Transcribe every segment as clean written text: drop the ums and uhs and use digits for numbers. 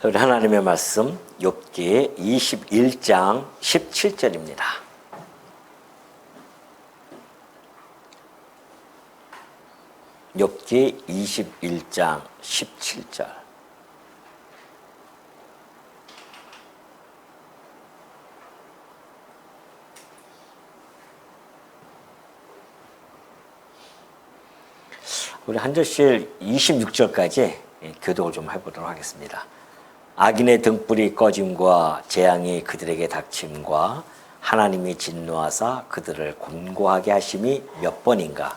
우리 하나님의 말씀 욥기 21장 17절입니다. 욥기 21장 17절. 우리 한 절씩 26절까지 교독을 좀 해보도록 하겠습니다. 악인의 등불이 꺼짐과 재앙이 그들에게 닥침과 하나님이 진노하사 그들을 곤고하게 하심이 몇 번인가.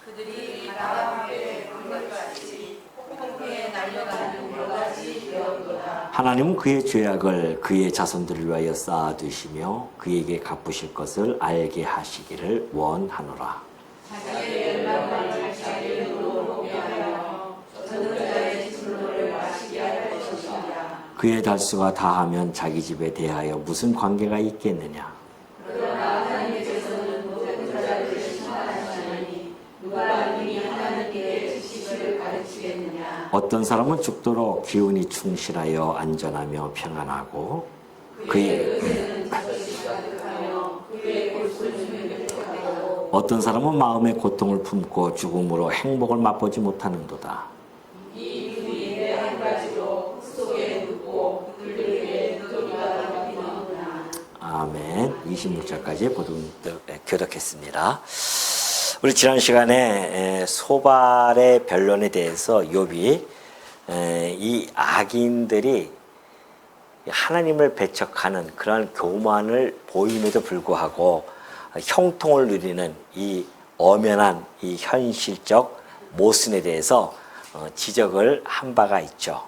그들이 바람 앞에 불같이 폭풍에 날려가는 여같이 되었도다. 하나님은 그의 죄악을 그의 자손들을 위하여 쌓아두시며 그에게 갚으실 것을 알게 하시기를 원하노라. 자기의 열망을 자기의 눈으로 보게 하여 젖은 자의 진노를 마시게 할 것이니라. 그의 달수가 다하면 자기 집에 대하여 무슨 관계가 있겠느냐. 그러나 하나님께서는 모든 자를 심판하시나니 누가 능히 하나님께 지식을 가르치겠느냐. 어떤 사람은 죽도록 기운이 충실하여 안전하며 평안하고 그의 의는 젖이 가득하며 그의 골수는 맹력하고 어떤 사람은 마음의 고통을 품고 죽음으로 행복을 맛보지 못하는도다. 이 둘이 내 한 가지로 흙 속에 눕고 그들에게 너희가 담기는구나. 아멘. 26절까지 교독했습니다. 우리 지난 시간에 소발의 변론에 대해서 욥이 이 악인들이 하나님을 배척하는 그런 교만을 보임에도 불구하고 형통을 누리는 이 엄연한 이 현실적 모순에 대해서 지적을 한 바가 있죠.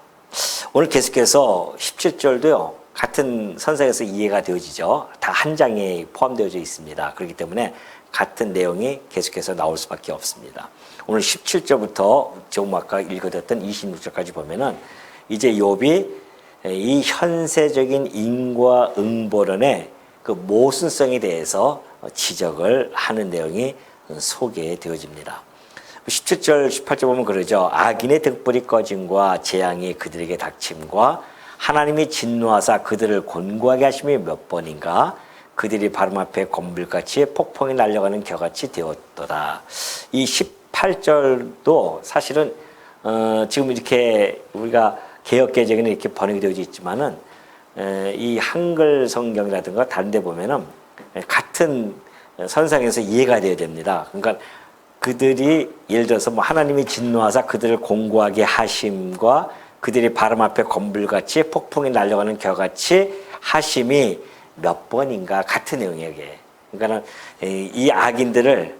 오늘 계속해서 17절도요. 같은 선상에서 이해가 되어지죠. 다 한 장에 포함되어져 있습니다. 그렇기 때문에 같은 내용이 계속해서 나올 수밖에 없습니다. 오늘 17절부터 조금 아까 읽어드렸던 26절까지 보면은 이제 욥이 이 현세적인 인과응보론의 그 모순성에 대해서 지적을 하는 내용이 소개되어집니다. 17절, 18절 보면 그러죠. 악인의 등불이 꺼짐과 재앙이 그들에게 닥침과 하나님이 진노하사 그들을 곤고하게 하심이 몇 번인가. 그들이 바람 앞에 건불같이 폭풍이 날려가는 겨같이 되었더라. 이 18절도 사실은 지금 이렇게 우리가 개역개정에는 이렇게 번역이 되어져 있지만은 이 한글 성경이라든가 다른 데 보면은 같은 선상에서 이해가 되어야 됩니다. 그러니까 그들이 예를 들어서 뭐 하나님이 진노하사 그들을 곤고하게 하심과 그들이 바람 앞에 건불같이 폭풍이 날려가는 겨같이 하심이 몇 번인가 같은 내용이에요. 그러니까는 이 악인들을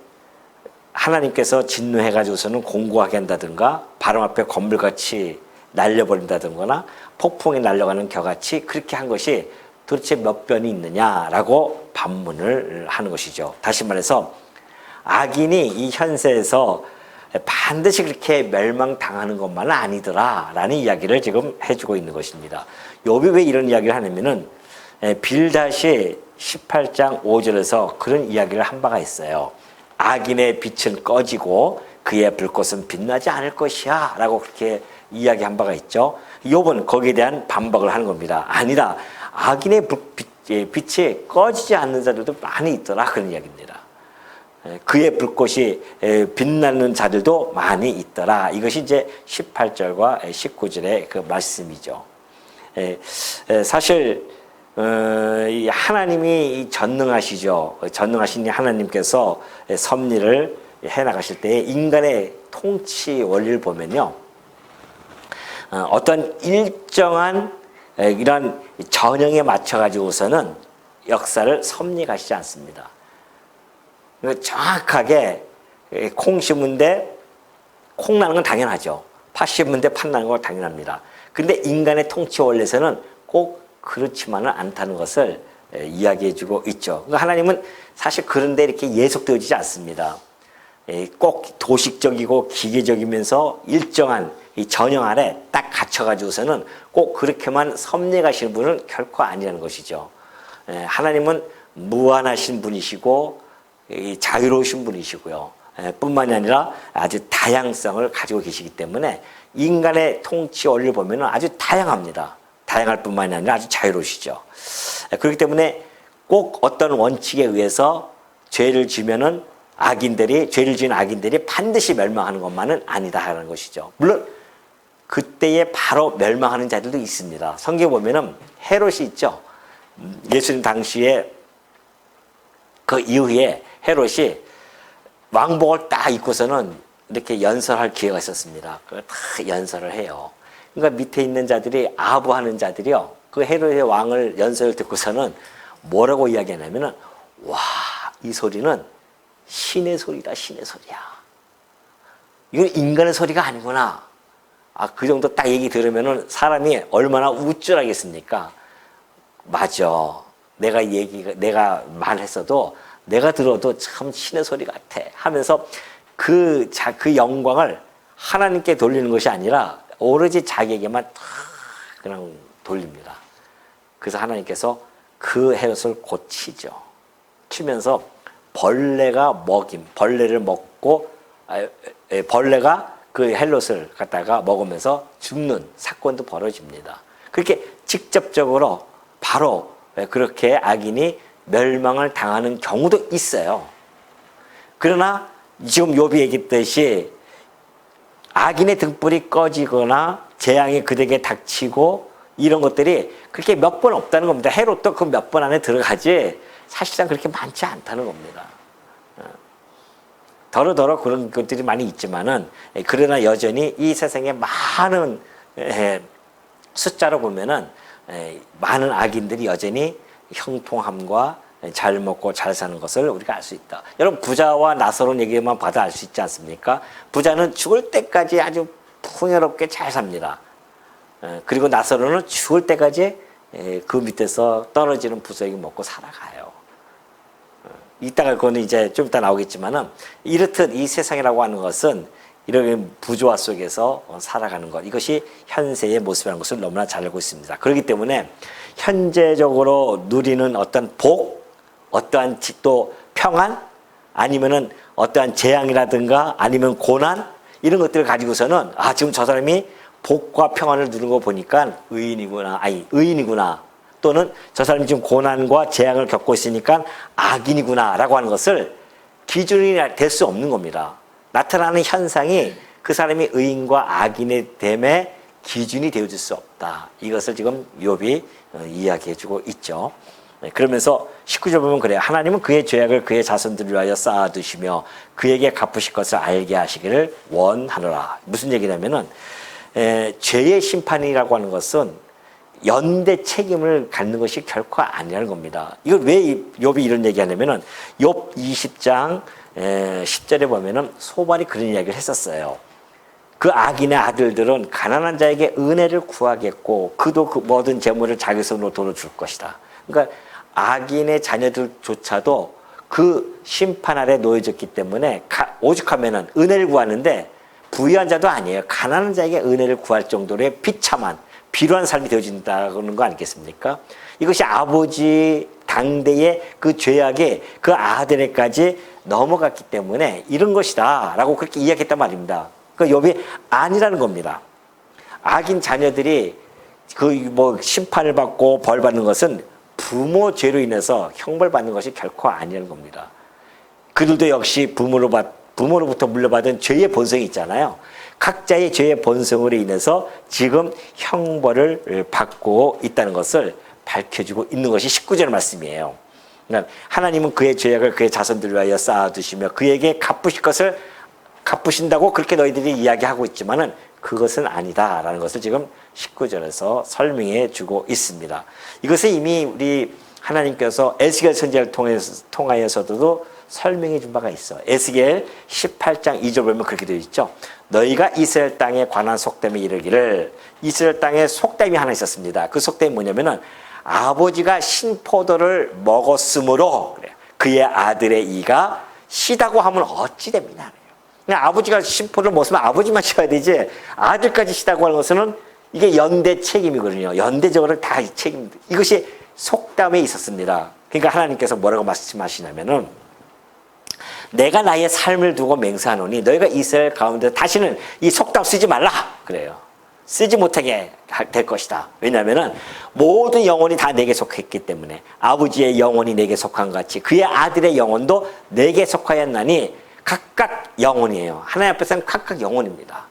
하나님께서 진노해가지고서는 곤고하게 한다든가 바람 앞에 건불같이 날려버린다든가 폭풍이 날려가는 겨같이 그렇게 한 것이 도대체 몇 번이 있느냐라고 반문을 하는 것이죠. 다시 말해서 악인이 이 현세에서 반드시 그렇게 멸망당하는 것만은 아니더라라는 이야기를 지금 해주고 있는 것입니다. 욥이 왜 이런 이야기를 하냐면은 빌닷이 18장 5절에서 그런 이야기를 한 바가 있어요. 악인의 빛은 꺼지고 그의 불꽃은 빛나지 않을 것이야 라고 그렇게 이야기한 바가 있죠. 욥은 거기에 대한 반박을 하는 겁니다. 아니다. 악인의 빛이 꺼지지 않는 자들도 많이 있더라 그런 이야기입니다. 그의 불꽃이 빛나는 자들도 많이 있더라. 이것이 이제 18절과 19절의 그 말씀이죠. 사실 하나님이 전능하시죠. 전능하신 하나님께서 섭리를 해나가실 때 인간의 통치 원리를 보면요. 어떤 일정한 이런 전형에 맞춰가지고서는 역사를 섭리하시지 않습니다. 정확하게 콩 심은데 콩 나는 건 당연하죠. 팥 심은데 팥 나는 건 당연합니다. 근데 인간의 통치 원리에서는 꼭 그렇지만은 않다는 것을 이야기해주고 있죠. 그러니까 하나님은 사실 그런데 이렇게 예속되어지지 않습니다. 꼭 도식적이고 기계적이면서 일정한 이 전형 안에 딱 갇혀가지고서는 꼭 그렇게만 섭리하시는 분은 결코 아니라는 것이죠. 하나님은 무한하신 분이시고 자유로우신 분이시고요. 뿐만이 아니라 아주 다양성을 가지고 계시기 때문에 인간의 통치 원리를 보면 아주 다양합니다. 다양할 뿐만이 아니라 아주 자유로우시죠. 그렇기 때문에 꼭 어떤 원칙에 의해서 죄를 지으면은 죄를 지은 악인들이 반드시 멸망하는 것만은 아니다 하는 것이죠. 물론 그때에 바로 멸망하는 자들도 있습니다. 성경에 보면은 헤롯이 있죠. 예수님 당시에 그 이후에 헤롯이 왕복을 딱 입고서는 이렇게 연설할 기회가 있었습니다. 그걸 다 연설을 해요. 그러니까 밑에 있는 자들이 아부하는 자들이요. 그 헤롯의 왕을 연설을 듣고서는 뭐라고 이야기하냐면은 와, 이 소리는 신의 소리다, 신의 소리야. 이건 인간의 소리가 아니구나. 그 정도 딱 얘기 들으면은 사람이 얼마나 우쭐하겠습니까? 맞아. 내가 말했어도 내가 들어도 참 신의 소리 같아. 하면서 그 영광을 하나님께 돌리는 것이 아니라 오로지 자기에게만 다 그냥 돌립니다. 그래서 하나님께서 그 헤롯을 고치죠. 치면서 벌레를 먹고 벌레가 그 헬롯을 갖다가 먹으면서 죽는 사건도 벌어집니다. 그렇게 직접적으로 바로 그렇게 악인이 멸망을 당하는 경우도 있어요. 그러나 지금 욥이 얘기했듯이 악인의 등불이 꺼지거나 재앙이 그에게 닥치고 이런 것들이 그렇게 몇 번 없다는 겁니다. 헤롯도 그 몇 번 안에 들어가지 사실상 그렇게 많지 않다는 겁니다. 더러더러 그런 것들이 많이 있지만은 그러나 여전히 이 세상에 많은 숫자로 보면은 많은 악인들이 여전히 형통함과 잘 먹고 잘 사는 것을 우리가 알 수 있다. 여러분 부자와 나서론 얘기만 봐도 알 수 있지 않습니까? 부자는 죽을 때까지 아주 풍요롭게 잘 삽니다. 그리고 나서론은 죽을 때까지 그 밑에서 떨어지는 부서에게 먹고 살아가요. 이따가 그거는 이제 좀 이따 나오겠지만은 이렇듯 이 세상이라고 하는 것은 이런 부조화 속에서 살아가는 것, 이것이 현세의 모습이라는 것을 너무나 잘 알고 있습니다. 그렇기 때문에 현재적으로 누리는 어떤 복, 어떠한 또 평안, 아니면은 어떠한 재앙이라든가 아니면 고난, 이런 것들을 가지고서는 지금 저 사람이 복과 평안을 누리는 거 보니까 의인이구나. 또는 저 사람이 지금 고난과 재앙을 겪고 있으니까 악인이구나 라고 하는 것을 기준이 될 수 없는 겁니다. 나타나는 현상이 그 사람이 의인과 악인의 됨의 기준이 되어줄 수 없다. 이것을 지금 욥이 이야기해주고 있죠. 그러면서 19절 보면 그래요. 하나님은 그의 죄악을 그의 자손들을 위하여 쌓아두시며 그에게 갚으실 것을 알게 하시기를 원하노라. 무슨 얘기냐면은 죄의 심판이라고 하는 것은 연대 책임을 갖는 것이 결코 아니라는 겁니다. 이걸 왜 욥이 이런 얘기하냐면은 욥 20장 10절에 보면은 소발이 그런 이야기를 했었어요. 그 악인의 아들들은 가난한 자에게 은혜를 구하겠고 그도 그 모든 재물을 자기 손으로 돌려줄 것이다. 그러니까 악인의 자녀들조차도 그 심판 아래 놓여졌기 때문에 오죽하면은 은혜를 구하는데 부유한 자도 아니에요. 가난한 자에게 은혜를 구할 정도로의 비참한 비루한 삶이 되어진다는 거 아니겠습니까? 이것이 아버지 당대의 그 죄악이 그 아들에까지 넘어갔기 때문에 이런 것이다 라고 그렇게 이야기했단 말입니다. 그 욥이 아니라는 겁니다. 악인 자녀들이 심판을 받고 벌 받는 것은 부모 죄로 인해서 형벌 받는 것이 결코 아니라는 겁니다. 그들도 역시 부모로부터 물려받은 죄의 본성이 있잖아요. 각자의 죄의 본성으로 인해서 지금 형벌을 받고 있다는 것을 밝혀주고 있는 것이 19절 말씀이에요. 그러니까 하나님은 그의 죄악을 그의 자손들을 위하여 쌓아두시며 그에게 갚으실 것을 갚으신다고 그렇게 너희들이 이야기하고 있지만은 그것은 아니다라는 것을 지금 19절에서 설명해 주고 있습니다. 이것은 이미 우리 하나님께서 에스겔 선지자를 통하여서도 설명해 준 바가 있어. 에스겔 18장 2절 보면 그렇게 되어 있죠. 너희가 이스라엘 땅에 관한 속담이 이르기를, 이스라엘 땅에 속담이 하나 있었습니다. 그 속담이 뭐냐면은 아버지가 신포도를 먹었으므로 그의 아들의 이가 시다고 하면 어찌 됩니까? 그냥 아버지가 신포도를 먹었으면 아버지만 쉬어야 되지 아들까지 시다고 하는 것은 이게 연대 책임이거든요. 연대적으로 다 책임. 이것이 속담에 있었습니다. 그러니까 하나님께서 뭐라고 말씀하시냐면은 내가 나의 삶을 두고 맹세하노니 너희가 이스라엘 가운데 다시는 이 속담 쓰지 말라 그래요. 쓰지 못하게 될 것이다. 왜냐하면 모든 영혼이 다 내게 속했기 때문에 아버지의 영혼이 내게 속한 것 같이 그의 아들의 영혼도 내게 속하였나니 각각 영혼이에요. 하나님 앞에서는 각각 영혼입니다.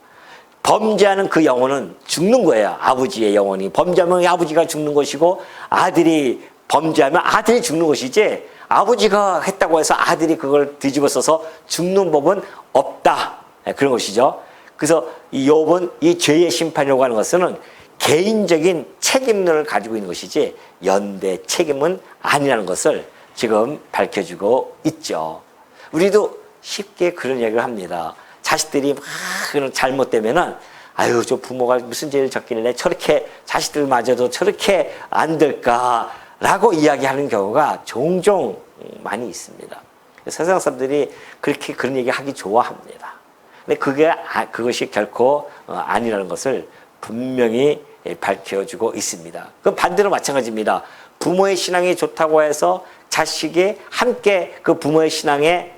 범죄하는 그 영혼은 죽는 거예요. 아버지의 영혼이 범죄하면 아버지가 죽는 것이고 아들이 범죄하면 아들이 죽는 것이지 아버지가 했다고 해서 아들이 그걸 뒤집어 써서 죽는 법은 없다. 그런 것이죠. 그래서 이 욥은 이 죄의 심판이라고 하는 것은 개인적인 책임론을 가지고 있는 것이지 연대 책임은 아니라는 것을 지금 밝혀주고 있죠. 우리도 쉽게 그런 얘기를 합니다. 자식들이 막 잘못되면은 아유 저 부모가 무슨 죄를 졌길래 저렇게 자식들마저도 저렇게 안 될까라고 이야기하는 경우가 종종 많이 있습니다. 세상 사람들이 그렇게 그런 얘기 하기 좋아합니다. 근데 그것이 결코 아니라는 것을 분명히 밝혀주고 있습니다. 그 반대로 마찬가지입니다. 부모의 신앙이 좋다고 해서 자식이 함께 그 부모의 신앙에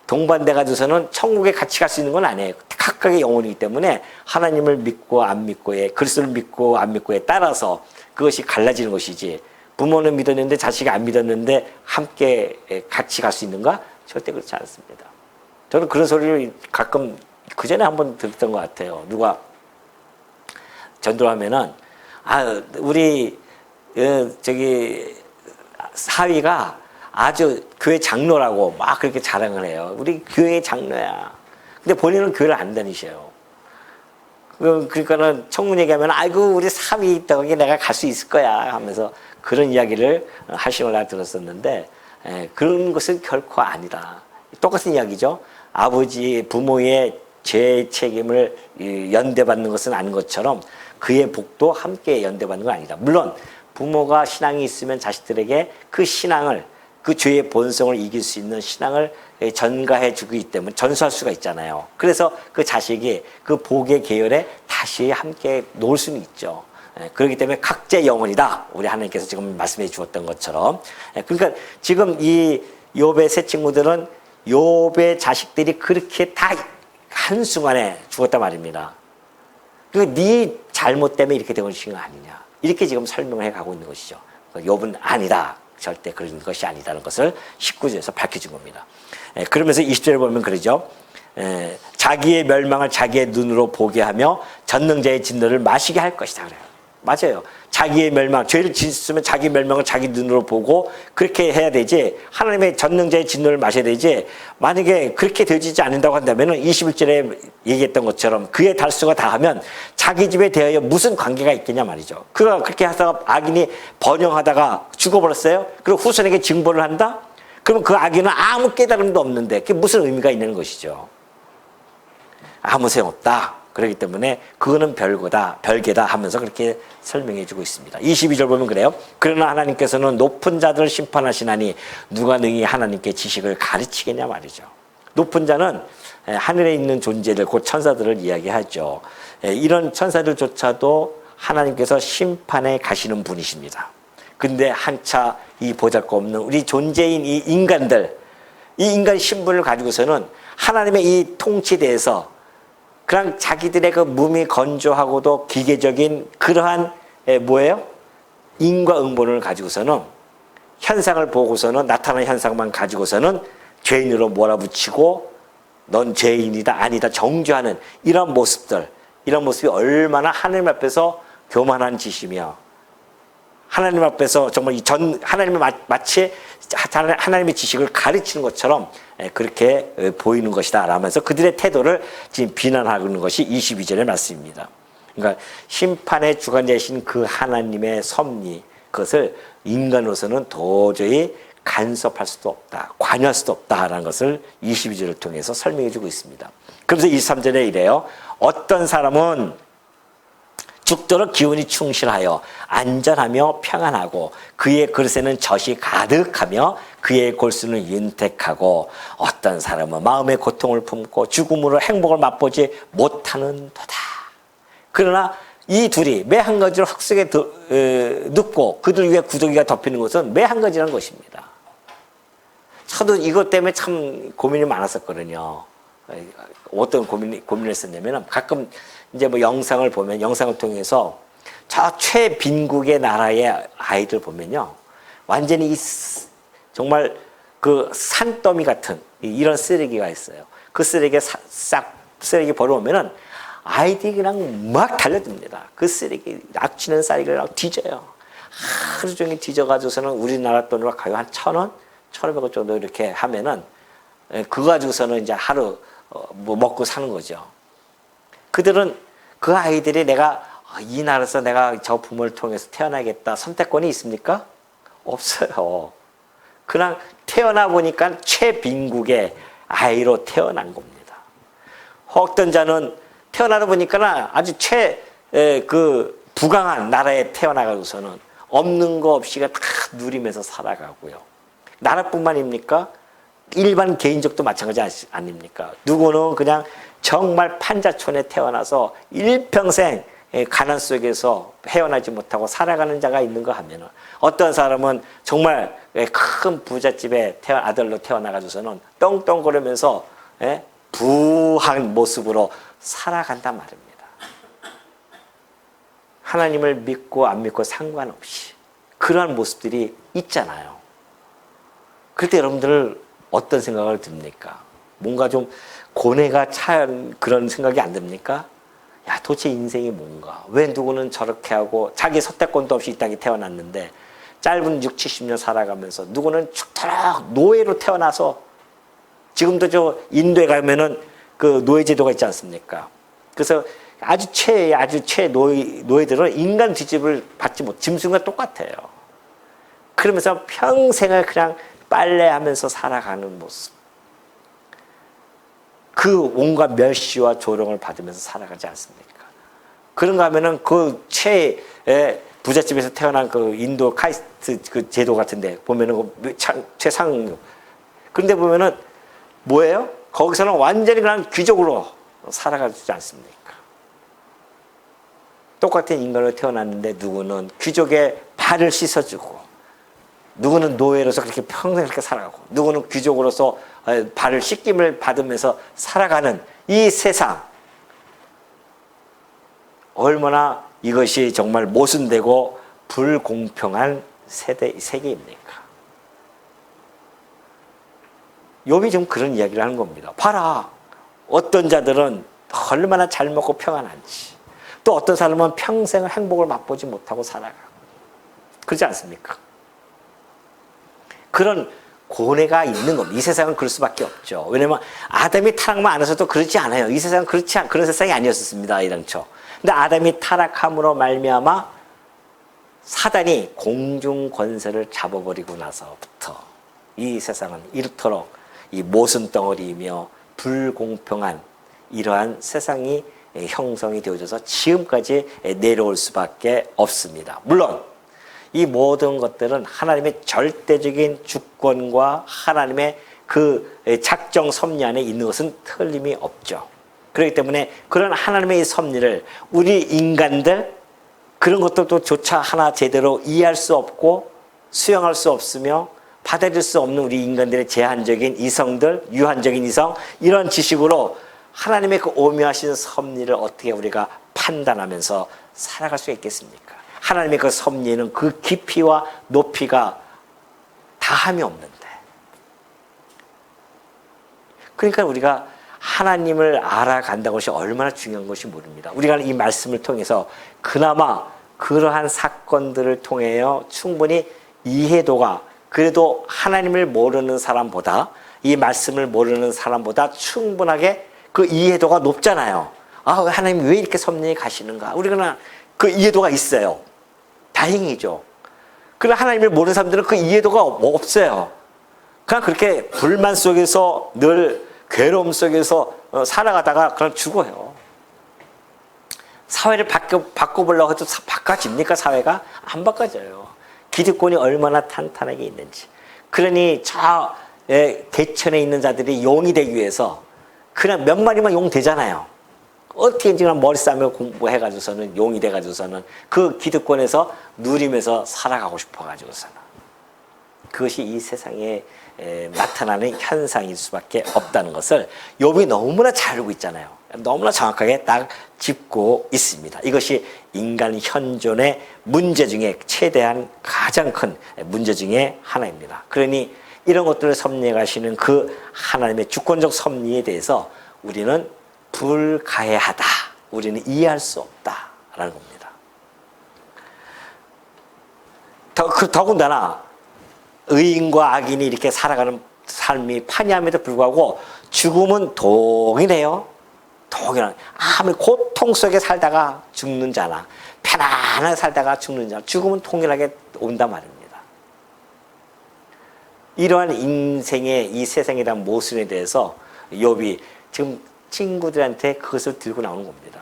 동반돼 가지고서는 천국에 같이 갈 수 있는 건 아니에요. 각각의 영혼이기 때문에 하나님을 믿고 안 믿고의 그리스도를 믿고 안 믿고에 따라서 그것이 갈라지는 것이지 부모는 믿었는데 자식이 안 믿었는데 함께 같이 갈 수 있는가? 절대 그렇지 않습니다. 저는 그런 소리를 가끔 그전에 한번 들었던 것 같아요. 누가 전도를 하면은 우리 저기 사위가 아주 교회 장로라고 막 그렇게 자랑을 해요. 우리 교회 장로야. 근데 본인은 교회를 안 다니셔요. 그러니까는 청문 얘기하면 아이고 우리 사위 있다고 내가 갈 수 있을 거야 하면서 그런 이야기를 하시는 걸 내가 들었었는데 그런 것은 결코 아니다. 똑같은 이야기죠. 아버지 부모의 죄 책임을 연대받는 것은 아닌 것처럼 그의 복도 함께 연대받는 건 아니다. 물론 부모가 신앙이 있으면 자식들에게 그 신앙을 그 죄의 본성을 이길 수 있는 신앙을 전가해 주기 때문에 전수할 수가 있잖아요. 그래서 그 자식이 그 복의 계열에 다시 함께 놓을 수는 있죠. 그렇기 때문에 각자의 영혼이다. 우리 하나님께서 지금 말씀해 주었던 것처럼. 그러니까 지금 이 욥의 세 친구들은 욥의 자식들이 그렇게 다 한순간에 죽었단 말입니다. 그러니까 네 잘못 때문에 이렇게 된 것이 아니냐. 이렇게 지금 설명을 해가고 있는 것이죠. 욥은 아니다. 절대 그런 것이 아니다는 것을 19절에서 밝혀준 겁니다. 그러면서 20절에 보면 그러죠. 자기의 멸망을 자기의 눈으로 보게 하며 전능자의 진노를 마시게 할 것이다. 그래요. 맞아요. 자기의 멸망, 죄를 짓으면 자기 멸망을 자기 눈으로 보고 그렇게 해야 되지. 하나님의 전능자의 진노를 마셔야 되지. 만약에 그렇게 되지 않는다고 한다면 21절에 얘기했던 것처럼 그의 달수가 다하면 자기 집에 대하여 무슨 관계가 있겠냐 말이죠. 그가 그렇게 하다가 악인이 번영하다가 죽어버렸어요. 그리고 후손에게 징벌을 한다? 그러면 그 악인은 아무 깨달음도 없는데 그게 무슨 의미가 있는 것이죠. 아무 소용없다. 그렇기 때문에 그거는 별개다 하면서 그렇게 설명해 주고 있습니다. 22절 보면 그래요. 그러나 하나님께서는 높은 자들을 심판하시나니 누가 능히 하나님께 지식을 가르치겠냐 말이죠. 높은 자는 하늘에 있는 존재들, 곧 천사들을 이야기하죠. 이런 천사들조차도 하나님께서 심판에 가시는 분이십니다. 근데 한차 이 보잘것없는 우리 존재인 이 인간들, 이 인간 신분을 가지고서는 하나님의 이 통치에 대해서 그냥 자기들의 그 몸이 건조하고도 기계적인 그러한 뭐예요? 인과응보를 가지고서는 현상을 보고서는 나타나는 현상만 가지고서는 죄인으로 몰아붙이고 넌 죄인이다 아니다 정죄하는 이런 모습들, 이런 모습이 얼마나 하나님 앞에서 교만한 짓이며 하나님 앞에서 정말 하나님의 마치 하나님의 지식을 가르치는 것처럼 그렇게 보이는 것이다 라면서 그들의 태도를 지금 비난하고 있는 것이 22절의 말씀입니다. 그러니까 심판의 주관자이신 그 하나님의 섭리, 그것을 인간으로서는 도저히 간섭할 수도 없다, 관여할 수도 없다라는 것을 22절을 통해서 설명해 주고 있습니다. 그러면서 23절에 이래요. 어떤 사람은 죽도록 기운이 충실하여 안전하며 평안하고 그의 그릇에는 젖이 가득하며 그의 골수는 윤택하고 어떤 사람은 마음의 고통을 품고 죽음으로 행복을 맛보지 못하는 도다. 그러나 이 둘이 매 한 가지로 흙속에 눕고 그들 위에 구더기가 덮이는 것은 매 한 가지라는 것입니다. 저도 이것 때문에 참 고민이 많았었거든요. 어떤 고민을 했었냐면 가끔 이제 뭐 영상을 보면 영상을 통해서 저 최빈국의 나라의 아이들 보면요. 완전히 정말 그 산더미 같은 이런 쓰레기가 있어요. 그 쓰레기에 싹 쓰레기 버려오면은 아이들이 그냥 막 달려듭니다. 그 쓰레기 낙치는 쓰레기를 뒤져요. 하루 종일 뒤져가지고서는 우리나라 돈으로 가요 한 1,000원, 1,500원 정도 이렇게 하면은 그거 가지고서는 이제 하루 뭐 먹고 사는 거죠. 그들은 그 아이들이 내가 이 나라에서 내가 저 부모를 통해서 태어나겠다 선택권이 있습니까? 없어요. 그냥 태어나 보니까 최빈국의 아이로 태어난 겁니다. 어떤 자는 태어나다 보니까 아주 그 부강한 나라에 태어나가지고서는 없는 거 없이가 다 누리면서 살아가고요. 나라뿐만입니까? 일반 개인적도 마찬가지 아닙니까? 누구는 그냥 정말 판자촌에 태어나서 일평생 가난 속에서 헤어나지 못하고 살아가는 자가 있는가 하면은 어떤 사람은 정말 큰 부잣집에 아들로 태어나가지고서는 떵떵거리면서 부한 모습으로 살아간단 말입니다. 하나님을 믿고 안 믿고 상관없이 그러한 모습들이 있잖아요. 그럴 때 여러분들 어떤 생각을 듭니까? 뭔가 좀 고뇌가 찬 그런 생각이 안 듭니까? 야, 도대체 인생이 뭔가? 왜 누구는 저렇게 하고 자기 선택권도 없이 이 땅에 태어났는데 짧은 6, 70년 살아가면서 누구는 죽도록 노예로 태어나서 지금도 저 인도에 가면은 그 노예제도가 있지 않습니까? 그래서 아주 노예들은 인간 뒤집을 받지 못, 짐승과 똑같아요. 그러면서 평생을 그냥 빨래하면서 살아가는 모습. 그 온갖 멸시와 조롱을 받으면서 살아가지 않습니까? 그런가 하면은 그 부잣집에서 태어난 그 인도 카이스트 그 제도 같은데 보면은 그 최상류. 그런데 보면은 뭐예요? 거기서는 완전히 그냥 귀족으로 살아가지 않습니까? 똑같은 인간으로 태어났는데 누구는 귀족의 발을 씻어주고 누구는 노예로서 그렇게 평생 그렇게 살아가고 누구는 귀족으로서 발을 씻김을 받으면서 살아가는 이 세상 얼마나 이것이 정말 모순되고 불공평한 세계입니까? 욥이 좀 그런 이야기를 하는 겁니다. 봐라, 어떤 자들은 얼마나 잘 먹고 평안한지 또 어떤 사람은 평생 행복을 맛보지 못하고 살아가고 그렇지 않습니까? 그런 고뇌가 있는 겁니다. 이 세상은 그럴 수밖에 없죠. 왜냐면 아담이 타락만 안 해서도 그렇지 않아요. 이 세상은 그런 세상이 아니었습니다. 이당초. 근데 아담이 타락함으로 말미암아 사단이 공중 권세를 잡아버리고 나서부터 이 세상은 이렇도록 이 모순 덩어리이며 불공평한 이러한 세상이 형성이 되어져서 지금까지 내려올 수밖에 없습니다. 물론 이 모든 것들은 하나님의 절대적인 주권과 하나님의 그 작정 섭리 안에 있는 것은 틀림이 없죠. 그렇기 때문에 그런 하나님의 섭리를 우리 인간들 그런 것들도 조차 하나 제대로 이해할 수 없고 수용할 수 없으며 받아들일 수 없는 우리 인간들의 제한적인 이성들, 유한적인 이성 이런 지식으로 하나님의 그 오묘하신 섭리를 어떻게 우리가 판단하면서 살아갈 수 있겠습니까? 하나님의 그 섭리는 그 깊이와 높이가 다함이 없는데 그러니까 우리가 하나님을 알아간다는 것이 얼마나 중요한 것이 모릅니다. 우리가 이 말씀을 통해서 그나마 그러한 사건들을 통하여 충분히 이해도가 그래도 하나님을 모르는 사람보다 이 말씀을 모르는 사람보다 충분하게 그 이해도가 높잖아요. 아, 하나님이 왜 이렇게 섭리에 가시는가? 우리가 그 이해도가 있어요. 다행이죠. 그러나 하나님을 모르는 사람들은 그 이해도가 없어요. 그냥 그렇게 불만 속에서 늘 괴로움 속에서 살아가다가 그냥 죽어요. 사회를 바꿔보려고 해도 바꿔집니까? 사회가? 안 바꿔져요. 기득권이 얼마나 탄탄하게 있는지. 그러니 저 개천에 있는 자들이 용이 되기 위해서 그냥 몇 마리만 용 되잖아요. 어떻게 그냥 머리 싸며 공부해가지고서는 용이 돼가지고서는 그 기득권에서 누리면서 살아가고 싶어가지고서는 그것이 이 세상에 나타나는 현상일 수밖에 없다는 것을 욥이 너무나 잘 알고 있잖아요. 너무나 정확하게 딱 짚고 있습니다. 이것이 인간 현존의 문제 중에 최대한 가장 큰 문제 중에 하나입니다. 그러니 이런 것들을 섭리하시는 그 하나님의 주권적 섭리에 대해서 우리는 불가해하다. 우리는 이해할 수 없다라는 겁니다. 더군다나 의인과 악인이 이렇게 살아가는 삶이 판이함에도 불구하고 죽음은 동일해요. 동일한. 아무리 고통 속에 살다가 죽는 자나 편안하게 살다가 죽는 자, 죽음은 동일하게 온단 말입니다. 이러한 인생의 이 세상에 대한 모순에 대해서 욥이 지금 친구들한테 그것을 들고 나오는 겁니다.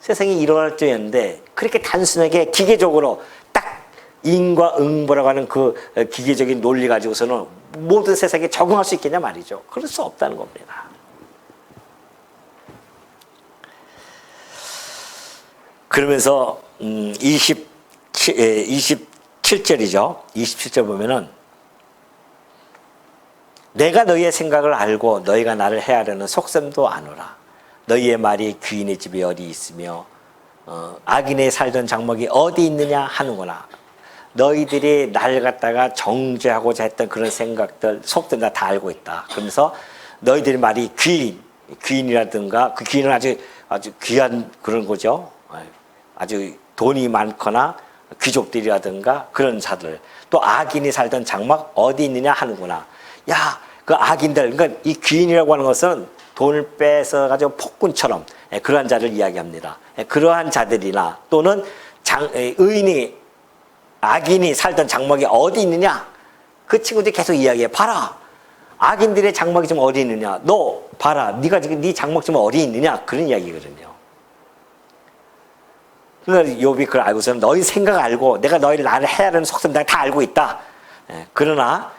세상이 일어날 때였는데 그렇게 단순하게 기계적으로 딱 인과 응보라고 하는 그 기계적인 논리 가지고서는 모든 세상에 적응할 수 있겠냐 말이죠. 그럴 수 없다는 겁니다. 그러면서 27절이죠. 27절 보면은 내가 너희의 생각을 알고 너희가 나를 헤아려는 속셈도 아노라. 너희의 말이 귀인의 집에 어디 있으며 악인의 살던 장막이 어디 있느냐 하는구나. 너희들이 나를 갖다가 정죄하고자 했던 그런 생각들 속셈 다 알고 있다. 그러면서 너희들의 말이 귀인이라든가 그 귀인은 아주 귀한 그런 거죠. 아주 돈이 많거나 귀족들이라든가 그런 자들, 또 악인이 살던 장막 어디 있느냐 하는구나. 야, 그 악인들, 그러니까 이 귀인이라고 하는 것은 돈을 뺏어가지고 폭군처럼 그러한 자를 이야기합니다. 그러한 자들이나 또는 악인이 살던 장막이 어디 있느냐? 그 친구들이 계속 이야기해. 봐라. 악인들의 장막이 좀 어디 있느냐? 너 봐라. 네가 지금 네 장막 좀 어디 있느냐? 그런 이야기거든요. 그러니까 욥이 그걸 알고서는 너희 생각 알고 내가 너희를 나를 헤아리는 속셈 다 알고 있다. 그러나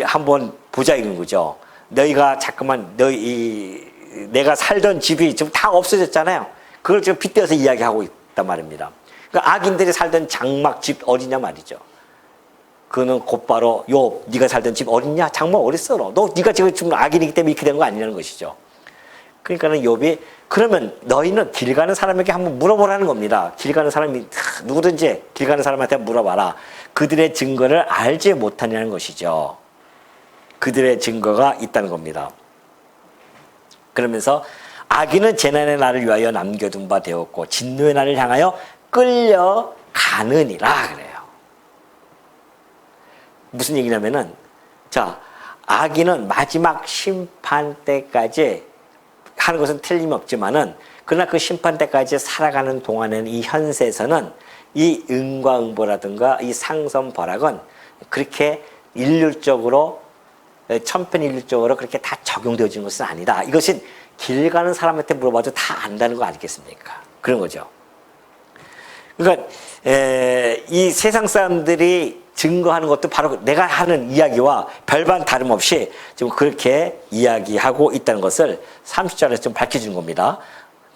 한번 보자 이런 거죠. 너희가 자꾸만 내가 살던 집이 지금 다 없어졌잖아요. 그걸 지금 빗대어서 이야기하고 있단 말입니다. 그러니까 악인들이 살던 장막 집 어디냐 말이죠. 그는 곧바로 욥, 네가 살던 집 어딨냐? 장막 어딨어? 너 네가 지금 악인이기 때문에 이렇게 된 거 아니냐는 것이죠. 그러니까는 욥이 그러면 너희는 길 가는 사람에게 한번 물어보라는 겁니다. 길 가는 사람이 누구든지 길 가는 사람한테 물어봐라. 그들의 증거를 알지 못하냐는 것이죠. 그들의 증거가 있다는 겁니다. 그러면서 악인은 재난의 날을 위하여 남겨둔 바 되었고 진노의 날을 향하여 끌려가느니라 그래요. 무슨 얘기냐면은 자, 악인은 마지막 심판 때까지 하는 것은 틀림없지만은 그러나 그 심판 때까지 살아가는 동안에는 이 현세에서는 이 응과 응보라든가 이 상선벌악은 그렇게 일률적으로 천편일률적으로 그렇게 다 적용되어지는 것은 아니다. 이것은 길 가는 사람한테 물어봐도 다 안다는 거 아니겠습니까? 그런 거죠. 그러니까 이 세상 사람들이 증거하는 것도 바로 내가 하는 이야기와 별반 다름없이 좀 그렇게 이야기하고 있다는 것을 30절에서 좀 밝혀주는 겁니다.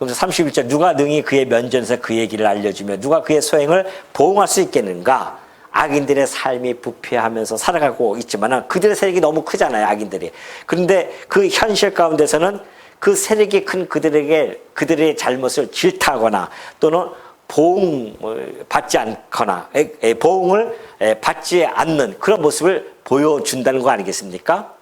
그래서 31절 누가 능히 그의 면전에서 그의 길을 알려주며 누가 그의 소행을 보응할 수 있겠는가? 악인들의 삶이 부패하면서 살아가고 있지만 그들의 세력이 너무 크잖아요. 악인들이. 그런데 그 현실 가운데서는 그 세력이 큰 그들의 잘못을 질타하거나 또는 보응을 받지 않거나 보응을 받지 않는 그런 모습을 보여준다는 거 아니겠습니까?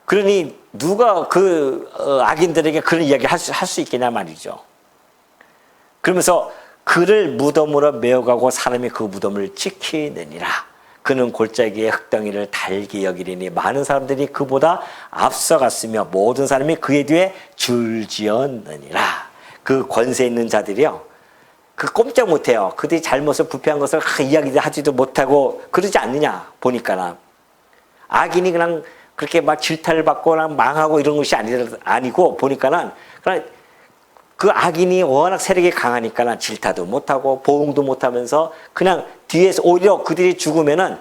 그러니 누가 그 악인들에게 그런 이야기를 할 수 있겠냐 말이죠. 그러면서 그를 무덤으로 메어가고 사람이 그 무덤을 지키느니라. 그는 골짜기의 흙덩이를 달게 여기리니 많은 사람들이 그보다 앞서갔으며 모든 사람이 그의 뒤에 줄지었느니라. 그 권세 있는 자들이요. 그 꼼짝 못해요. 그들이 잘못을 부패한 것을 이야기하지도 못하고 그러지 않느냐 보니까는. 악인이 그냥 그렇게 막 질타를 받고 그냥 망하고 이런 것이 아니고 보니까는 그냥 그 악인이 워낙 세력이 강하니까 질타도 못하고 보응도 못하면서 그냥 뒤에서 오히려 그들이 죽으면은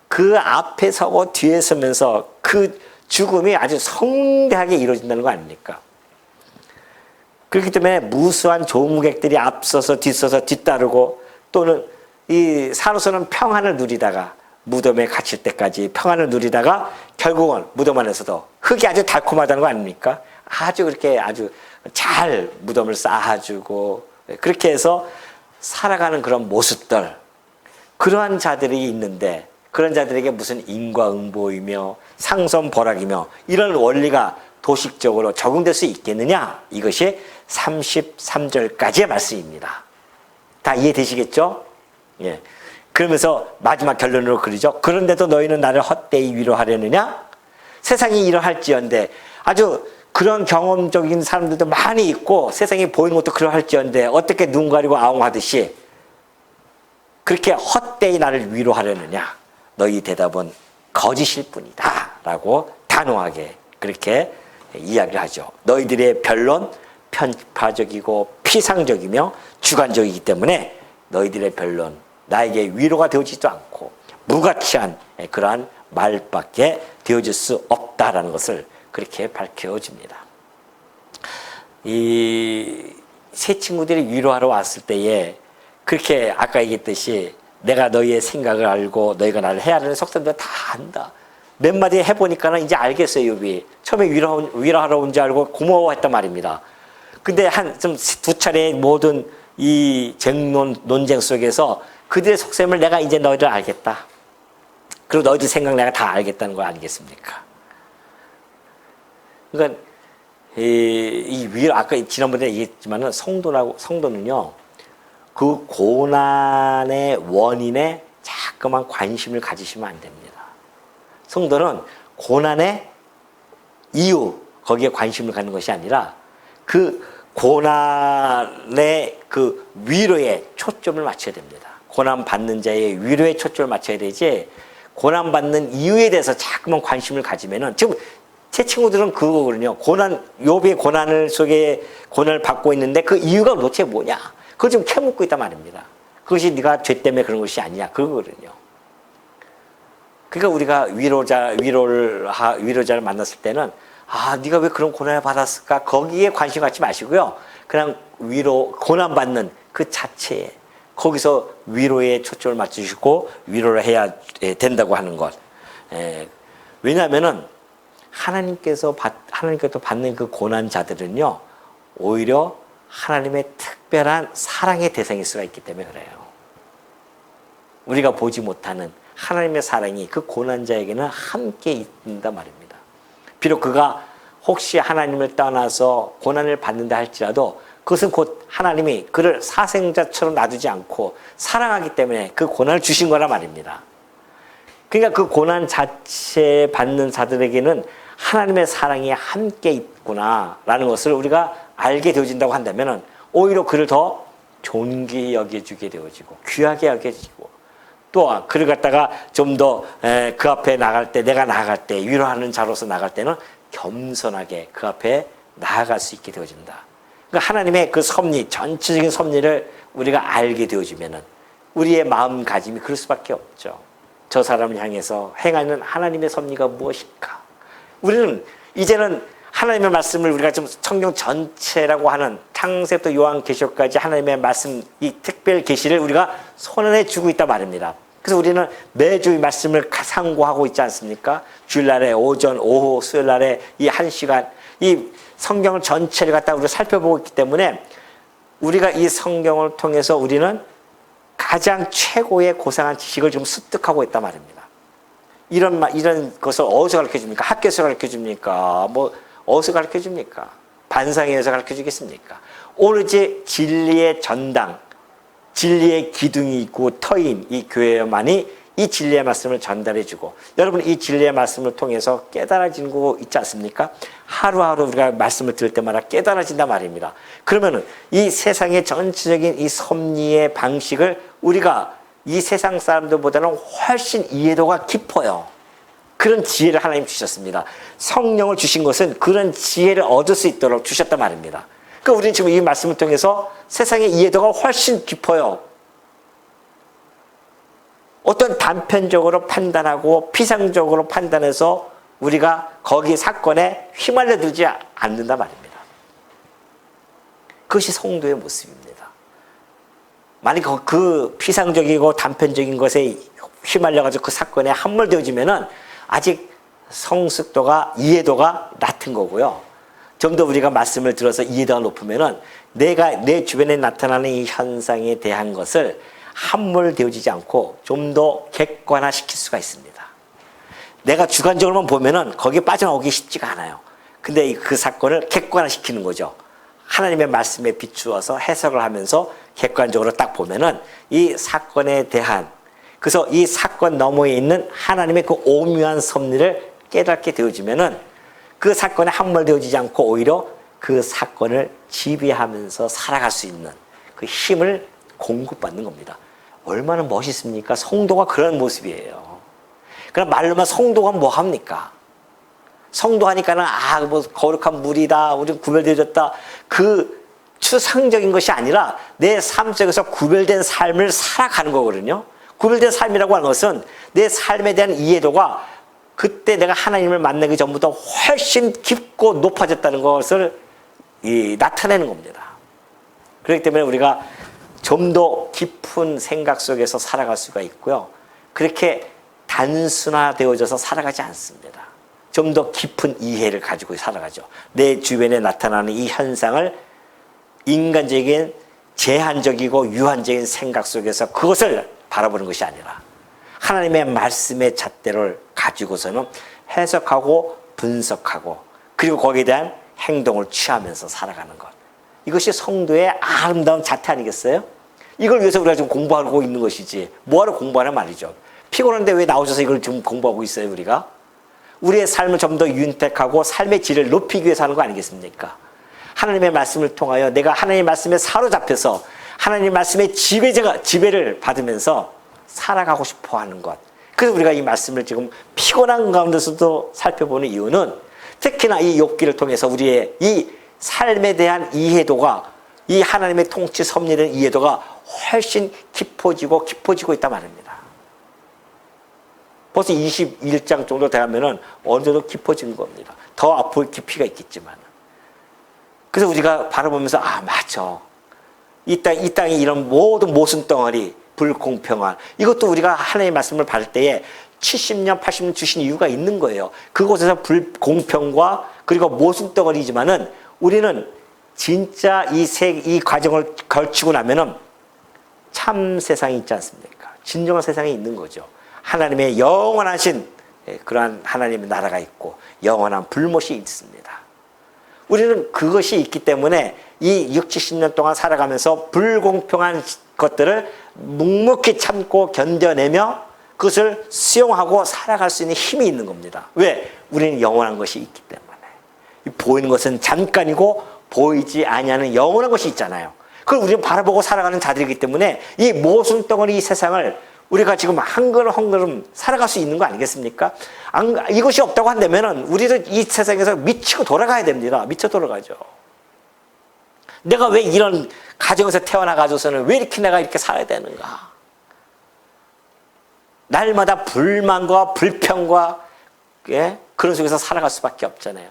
그 앞에 서고 뒤에 서면서 그 죽음이 아주 성대하게 이루어진다는 거 아닙니까? 그렇기 때문에 무수한 조무객들이 앞서서 뒤서서 뒤따르고 또는 이 사로서는 평안을 누리다가 무덤에 갇힐 때까지 평안을 누리다가 결국은 무덤 안에서도 흙이 아주 달콤하다는 거 아닙니까? 아주 그렇게 아주 잘 무덤을 쌓아주고 그렇게 해서 살아가는 그런 모습들, 그러한 자들이 있는데 그런 자들에게 무슨 인과응보이며 상선벌악이며 이런 원리가 도식적으로 적용될 수 있겠느냐? 이것이 33절까지의 말씀입니다. 다 이해되시겠죠? 예. 그러면서 마지막 결론으로 그러죠. 그런데도 너희는 나를 헛되이 위로하려느냐? 세상이 이러할지언데, 아주 그런 경험적인 사람들도 많이 있고 세상에 보이는 것도 그러할지언데 어떻게 눈 가리고 아웅하듯이 그렇게 헛되이 나를 위로하려느냐? 너희 대답은 거짓일 뿐이다 라고 단호하게 그렇게 이야기를 하죠. 너희들의 변론 편파적이고 피상적이며 주관적이기 때문에 너희들의 변론 나에게 위로가 되어지지도 않고 무가치한 그러한 말밖에 되어질 수 없다라는 것을 그렇게 밝혀줍니다. 이 세 친구들이 위로하러 왔을 때에 그렇게 아까 얘기했듯이 내가 너희의 생각을 알고 너희가 나를 헤아리는 속셈들 다 안다. 몇 마디 해보니까는 이제 알겠어요, 욥이. 처음에 위로하러 온 줄 알고 고마워했단 말입니다. 근데 좀 두 차례 모든 이 논쟁 속에서 그들의 속셈을 내가 이제 너희를 알겠다. 그리고 너희들 생각 내가 다 알겠다는 거 아니겠습니까? 그러니까 이 위로 아까 지난번에 얘기했지만은 성도는요 그 고난의 원인에 자꾸만 관심을 가지시면 안 됩니다. 성도는 고난의 이유 거기에 관심을 갖는 것이 아니라 그 고난의 그 위로에 초점을 맞춰야 됩니다. 고난 받는 자의 위로에 초점을 맞춰야 되지 고난 받는 이유에 대해서 자꾸만 관심을 가지면은 지금 제 친구들은 그거거든요. 욥의 고난을 속에 고난을 받고 있는데 그 이유가 도대체 뭐냐? 그걸 지금 캐묻고 있단 말입니다. 그것이 네가 죄 때문에 그런 것이 아니냐 그거거든요. 그러니까 우리가 위로자를 만났을 때는 네가 왜 그런 고난을 받았을까? 거기에 관심 갖지 마시고요. 그냥 고난 받는 그 자체에 거기서 위로에 초점을 맞추시고 위로를 해야 된다고 하는 것. 왜냐하면은 하나님께서 받는 그 고난자들은요, 오히려 하나님의 특별한 사랑의 대상일 수가 있기 때문에 그래요. 우리가 보지 못하는 하나님의 사랑이 그 고난자에게는 함께 있다 말입니다. 비록 그가 혹시 하나님을 떠나서 고난을 받는다 할지라도 그것은 곧 하나님이 그를 사생자처럼 놔두지 않고 사랑하기 때문에 그 고난을 주신 거란 말입니다. 그러니까 그 고난 자체 받는 자들에게는 하나님의 사랑이 함께 있구나라는 것을 우리가 알게 되어진다고 한다면 오히려 그를 더 존귀히 여겨주게 되어지고 귀하게 여겨지고 또 그를 갖다가 좀 더 그 앞에 나갈 때 내가 나갈 때 위로하는 자로서 나갈 때는 겸손하게 그 앞에 나아갈 수 있게 되어진다. 그러니까 하나님의 그 섭리 전체적인 섭리를 우리가 알게 되어지면은 우리의 마음가짐이 그럴 수밖에 없죠. 저 사람을 향해서 행하는 하나님의 섭리가 무엇일까? 우리는 이제는 하나님의 말씀을 우리가 좀 성경 전체라고 하는 창세부터 요한계시록까지 하나님의 말씀 이 특별 계시를 우리가 손안에 쥐고 있단 말입니다. 그래서 우리는 매주 이 말씀을 상고하고 있지 않습니까? 주일날에 오전, 오후, 수요일날에 이 1시간 이 성경을 전체를 갖다 우리가 살펴보고 있기 때문에 우리가 이 성경을 통해서 우리는 가장 최고의 고상한 지식을 좀 습득하고 있단 말입니다. 이런 것을 어디서 가르쳐 줍니까? 학교에서 가르쳐 줍니까? 어디서 가르쳐 줍니까? 반상회에서 가르쳐 주겠습니까? 오로지 진리의 전당, 진리의 기둥이 있고 터인 이 교회만이 이 진리의 말씀을 전달해 주고 여러분 이 진리의 말씀을 통해서 깨달아지고 있지 않습니까? 하루하루 우리가 말씀을 들을 때마다 깨달아진단 말입니다. 그러면은 이 세상의 전체적인 이 섭리의 방식을 우리가 이 세상 사람들보다는 훨씬 이해도가 깊어요. 그런 지혜를 하나님 주셨습니다. 성령을 주신 것은 그런 지혜를 얻을 수 있도록 주셨단 말입니다. 그러니까 우리는 지금 이 말씀을 통해서 세상의 이해도가 훨씬 깊어요. 어떤 단편적으로 판단하고 피상적으로 판단해서 우리가 거기 사건에 휘말려 들지 않는단 말입니다. 그것이 성도의 모습입니다. 만약 그 피상적이고 단편적인 것에 휘말려가지고 그 사건에 함몰되어지면은 아직 성숙도가, 이해도가 낮은 거고요. 좀 더 우리가 말씀을 들어서 이해도가 높으면은 내가 내 주변에 나타나는 이 현상에 대한 것을 함몰되어지지 않고 좀 더 객관화시킬 수가 있습니다. 내가 주관적으로만 보면은 거기에 빠져나오기 쉽지가 않아요. 근데 그 사건을 객관화시키는 거죠. 하나님의 말씀에 비추어서 해석을 하면서 객관적으로 딱 보면은 이 사건에 대한, 그래서 이 사건 너머에 있는 하나님의 그 오묘한 섭리를 깨닫게 되어지면은 그 사건에 함몰되어지지 않고 오히려 그 사건을 지배하면서 살아갈 수 있는 그 힘을 공급받는 겁니다. 얼마나 멋있습니까? 성도가 그런 모습이에요. 그럼 말로만 성도가 뭐 합니까? 성도하니까는 뭐 거룩한 물이다, 우리 구별되어졌다, 그 추상적인 것이 아니라 내 삶 속에서 구별된 삶을 살아가는 거거든요. 구별된 삶이라고 하는 것은 내 삶에 대한 이해도가 그때 내가 하나님을 만나기 전보다 훨씬 깊고 높아졌다는 것을 나타내는 겁니다. 그렇기 때문에 우리가 좀 더 깊은 생각 속에서 살아갈 수가 있고요. 그렇게 단순화되어져서 살아가지 않습니다. 좀 더 깊은 이해를 가지고 살아가죠. 내 주변에 나타나는 이 현상을 인간적인 제한적이고 유한적인 생각 속에서 그것을 바라보는 것이 아니라 하나님의 말씀의 잣대를 가지고서는 해석하고 분석하고 그리고 거기에 대한 행동을 취하면서 살아가는 것. 이것이 성도의 아름다운 자태 아니겠어요? 이걸 위해서 우리가 지금 공부하고 있는 것이지 뭐하러 공부하냐 말이죠. 피곤한데 왜 나오셔서 이걸 지금 공부하고 있어요 우리가? 우리의 삶을 좀 더 윤택하고 삶의 질을 높이기 위해서 하는 거 아니겠습니까? 하나님의 말씀을 통하여 내가 하나님의 말씀에 사로잡혀서 하나님의 말씀의 지배를 받으면서 살아가고 싶어 하는 것. 그래서 우리가 이 말씀을 지금 피곤한 가운데서도 살펴보는 이유는 특히나 이 욥기를 통해서 우리의 이 삶에 대한 이해도가, 이 하나님의 통치 섭리에 대한 이해도가 훨씬 깊어지고 있단 말입니다. 벌써 21장 정도 되면은 어느 정도 깊어진 겁니다. 더 앞으로 깊이가 있겠지만. 그래서 우리가 바라보면서 맞아. 이 땅에 이런 모든 모순덩어리, 불공평한, 이것도 우리가 하나님의 말씀을 받을 때에 70년, 80년 주신 이유가 있는 거예요. 그곳에서 불공평과 그리고 모순덩어리지만은 우리는 진짜 이 과정을 걸치고 나면은 참 세상이 있지 않습니까? 진정한 세상이 있는 거죠. 하나님의 영원하신 그러한 하나님의 나라가 있고 영원한 불못이 있습니다. 우리는 그것이 있기 때문에 이 60, 70년 동안 살아가면서 불공평한 것들을 묵묵히 참고 견뎌내며 그것을 수용하고 살아갈 수 있는 힘이 있는 겁니다. 왜? 우리는 영원한 것이 있기 때문에. 보이는 것은 잠깐이고 보이지 아니하는 영원한 것이 있잖아요. 그걸 우리는 바라보고 살아가는 자들이기 때문에 이 모순덩어리 이 세상을 우리가 지금 한 걸음 한 걸음 살아갈 수 있는 거 아니겠습니까? 이것이 없다고 한다면 우리도 이 세상에서 미치고 돌아가야 됩니다. 미쳐 돌아가죠. 내가 왜 이런 가정에서 태어나가지고서는 왜 이렇게 내가 이렇게 살아야 되는가? 날마다 불만과 불평과 그런 속에서 살아갈 수밖에 없잖아요.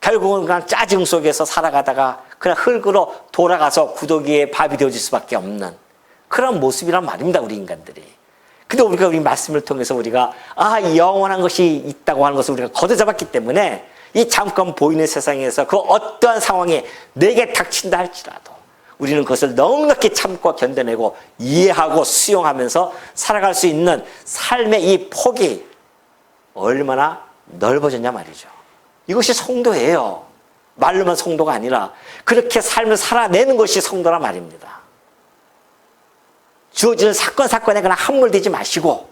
결국은 그냥 짜증 속에서 살아가다가 그냥 흙으로 돌아가서 구더기에 밥이 되어질 수밖에 없는 그런 모습이란 말입니다. 우리 인간들이. 근데 우리 말씀을 통해서 우리가 영원한 것이 있다고 하는 것을 우리가 걷어잡았기 때문에 이 잠깐 보이는 세상에서 그 어떠한 상황이 내게 닥친다 할지라도 우리는 그것을 넉넉히 참고 견뎌내고 이해하고 수용하면서 살아갈 수 있는 삶의 이 폭이 얼마나 넓어졌냐 말이죠. 이것이 성도예요. 말로만 성도가 아니라 그렇게 삶을 살아내는 것이 성도란 말입니다. 주어지는 사건에 그냥 함몰되지 마시고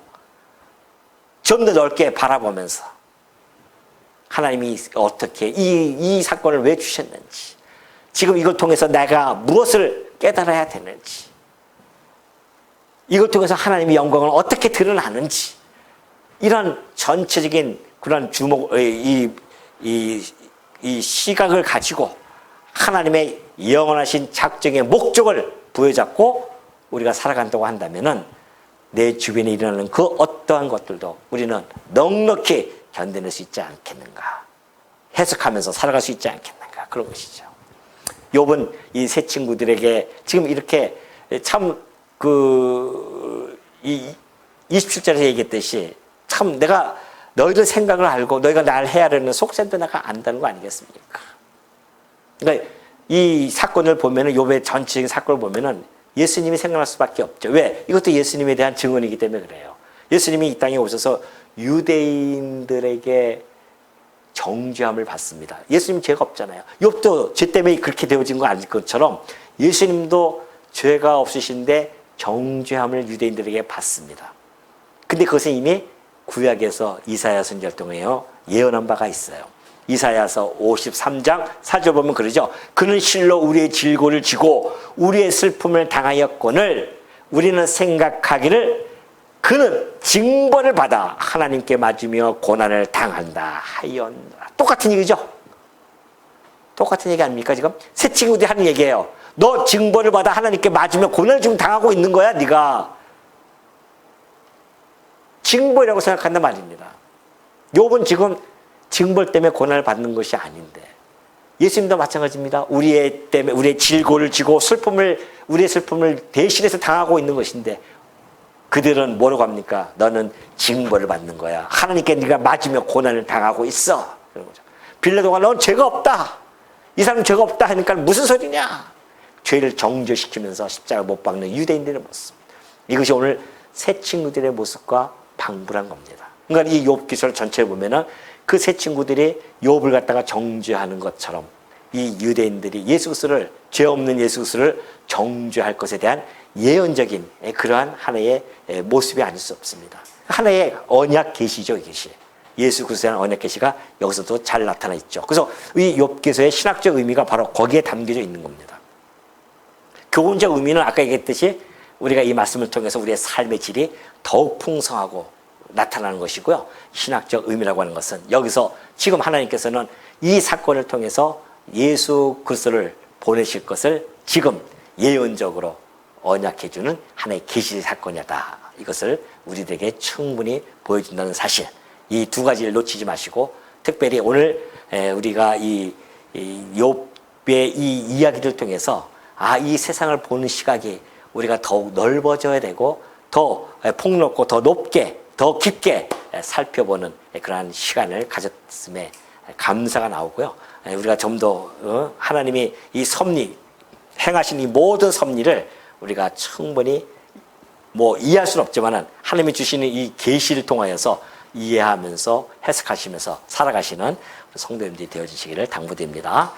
좀 더 넓게 바라보면서 하나님이 어떻게 이 사건을 왜 주셨는지, 지금 이걸 통해서 내가 무엇을 깨달아야 되는지, 이걸 통해서 하나님의 영광을 어떻게 드러나는지, 이런 전체적인 그런 이 시각을 가지고 하나님의 영원하신 작정의 목적을 부여잡고 우리가 살아간다고 한다면은 내 주변에 일어나는 그 어떠한 것들도 우리는 넉넉히 견뎌낼 수 있지 않겠는가, 해석하면서 살아갈 수 있지 않겠는가, 그런 것이죠. 욥은 이 세 친구들에게 지금 이렇게 참 27절에 얘기했듯이 참 내가 너희들 생각을 알고 너희가 날 헤아리는 속셈도 내가 안다는 거 아니겠습니까? 그러니까 이 사건을 보면은 욥의 전체적인 사건을 보면은 예수님이 생각날 수밖에 없죠. 왜? 이것도 예수님에 대한 증언이기 때문에 그래요. 예수님이 이 땅에 오셔서 유대인들에게 정죄함을 받습니다. 예수님 죄가 없잖아요. 욥도 죄 때문에 그렇게 되어진 거 아닐 것처럼 예수님도 죄가 없으신데 정죄함을 유대인들에게 받습니다. 근데 그것은 이미 구약에서 이사야 선지자를 통해 예언한 바가 있어요. 이사야서 53장 4절 보면 그러죠. 그는 실로 우리의 질고를 지고 우리의 슬픔을 당하였거늘 우리는 생각하기를 그는 징벌을 받아 하나님께 맞으며 고난을 당한다 하였노라. 똑같은 얘기죠. 똑같은 얘기 아닙니까 지금? 새 친구들이 하는 얘기예요. 너 징벌을 받아 하나님께 맞으며 고난을 지금 당하고 있는 거야 네가. 징벌이라고 생각한단 말입니다. 욥은 지금 징벌 때문에 고난을 받는 것이 아닌데 예수님도 마찬가지입니다. 우리의 질고를 지고 우리의 슬픔을 대신해서 당하고 있는 것인데 그들은 뭐라고 합니까? 너는 징벌을 받는 거야. 하나님께 네가 맞으며 고난을 당하고 있어. 그런 거죠. 빌라도가 넌 죄가 없다. 이 사람 죄가 없다 하니까 무슨 소리냐? 죄를 정죄시키면서 십자가 못 박는 유대인들의 모습. 이것이 오늘 새 친구들의 모습과 방불한 겁니다. 그러니까 이 욥 기술 전체를 보면은 그 새 친구들이 욥을 갖다가 정죄하는 것처럼 이 유대인들이 예수 그리스도를 죄 없는 예수 그리스도를 정죄할 것에 대한 예언적인 그러한 하나의 모습이 아닐 수 없습니다. 하나의 언약 계시죠, 이것이. 예수 그리스도의 언약 계시가 여기서도 잘 나타나 있죠. 그래서 이 욥기서의 신학적 의미가 바로 거기에 담겨져 있는 겁니다. 교훈적 의미는 아까 얘기했듯이 우리가 이 말씀을 통해서 우리의 삶의 질이 더욱 풍성하고 나타나는 것이고요. 신학적 의미라고 하는 것은 여기서 지금 하나님께서는 이 사건을 통해서 예수 그리스도를 보내실 것을 지금 예언적으로 언약해주는 하나의 계시 사건이다. 이것을 우리들에게 충분히 보여준다는 사실. 이 두 가지를 놓치지 마시고 특별히 오늘 우리가 이 욥의 이 이야기를 통해서 이 세상을 보는 시각이 우리가 더욱 넓어져야 되고 더 폭넓고 더 높게 더 깊게 살펴보는 그러한 시간을 가졌음에 감사가 나오고요. 우리가 좀 더 하나님이 이 섭리 행하신 이 모든 섭리를 우리가 충분히 이해할 수는 없지만은 하나님이 주시는 이 계시를 통하여서 이해하면서 해석하시면서 살아가시는 성도님들이 되어주시기를 당부드립니다.